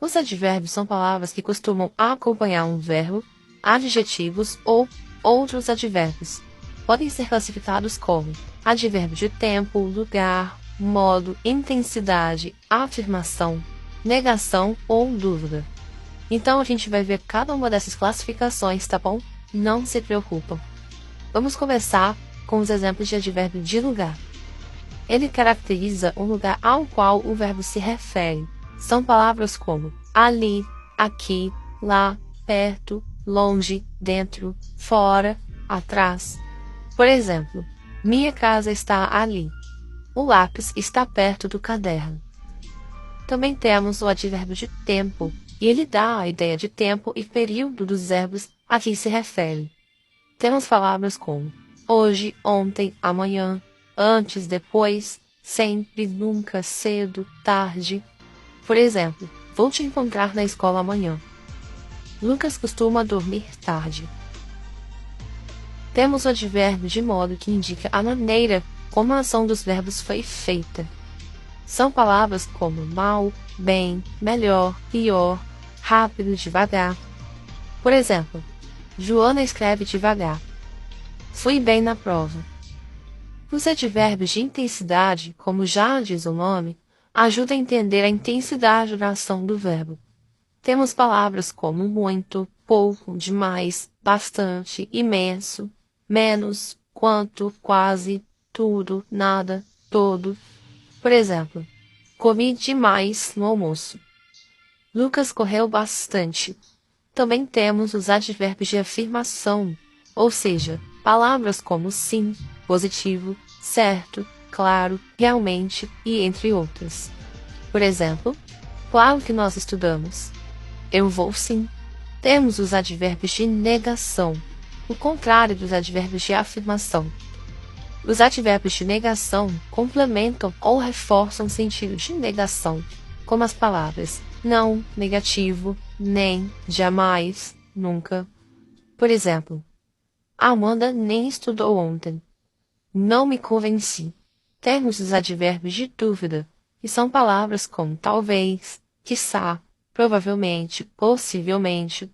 Os advérbios são palavras que costumam acompanhar um verbo, adjetivos ou outros advérbios. Podem ser classificados como advérbio de tempo, lugar, modo, intensidade, afirmação, negação ou dúvida. Então a gente vai ver cada uma dessas classificações, tá bom? Não se preocupam. Vamos começar com os exemplos de advérbio de lugar. Ele caracteriza o lugar ao qual o verbo se refere. São palavras como ali, aqui, lá, perto, longe, dentro, fora, atrás. Por exemplo, minha casa está ali. O lápis está perto do caderno. Também temos o advérbio de tempo, e ele dá a ideia de tempo e período dos verbos a que se refere. Temos palavras como hoje, ontem, amanhã, antes, depois, sempre, nunca, cedo, tarde. Por exemplo, vou te encontrar na escola amanhã. Lucas costuma dormir tarde. Temos o advérbio de modo que indica a maneira como a ação dos verbos foi feita. São palavras como mal, bem, melhor, pior, rápido, devagar. Por exemplo, Joana escreve devagar. Fui bem na prova. Os advérbios de intensidade, como já diz o nome, ajudam a entender a intensidade da ação do verbo. Temos palavras como muito, pouco, demais, bastante, imenso, menos, quanto, quase, tudo, nada, todo. Por exemplo, comi demais no almoço. Lucas correu bastante. Também temos os advérbios de afirmação, ou seja, palavras como sim, positivo, certo, claro, realmente e entre outras. Por exemplo, claro que nós estudamos. Eu vou sim. Temos os advérbios de negação, o contrário dos advérbios de afirmação. Os advérbios de negação complementam ou reforçam o sentido de negação, como as palavras não, negativo, nem, jamais, nunca. Por exemplo, Amanda nem estudou ontem. Não me convenci. Temos os advérbios de dúvida, que são palavras como talvez, quiçá, provavelmente, possivelmente.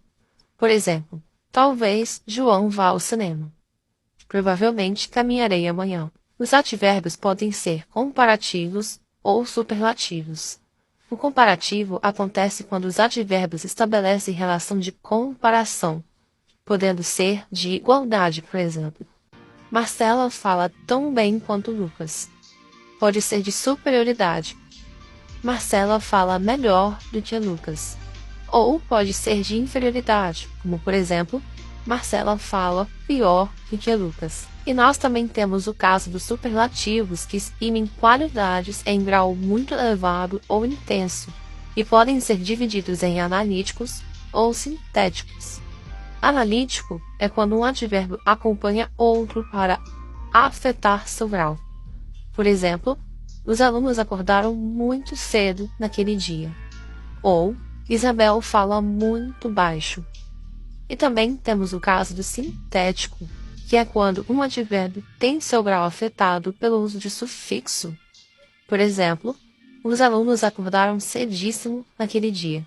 Por exemplo, talvez João vá ao cinema. Provavelmente caminharei amanhã. Os advérbios podem ser comparativos ou superlativos. O comparativo acontece quando os advérbios estabelecem relação de comparação, podendo ser de igualdade, por exemplo. Marcela fala tão bem quanto Lucas. Pode ser de superioridade. Marcela fala melhor do que Lucas. Ou pode ser de inferioridade, como por exemplo, Marcela fala pior do que Lucas. E nós também temos o caso dos superlativos que exprimem qualidades em grau muito elevado ou intenso, e podem ser divididos em analíticos ou sintéticos. Analítico é quando um advérbio acompanha outro para afetar seu grau. Por exemplo, os alunos acordaram muito cedo naquele dia. Ou, Isabel fala muito baixo. E também temos o caso do sintético, que é quando um advérbio tem seu grau afetado pelo uso de sufixo. Por exemplo, os alunos acordaram cedíssimo naquele dia.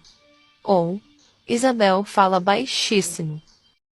Ou, Isabel fala baixíssimo.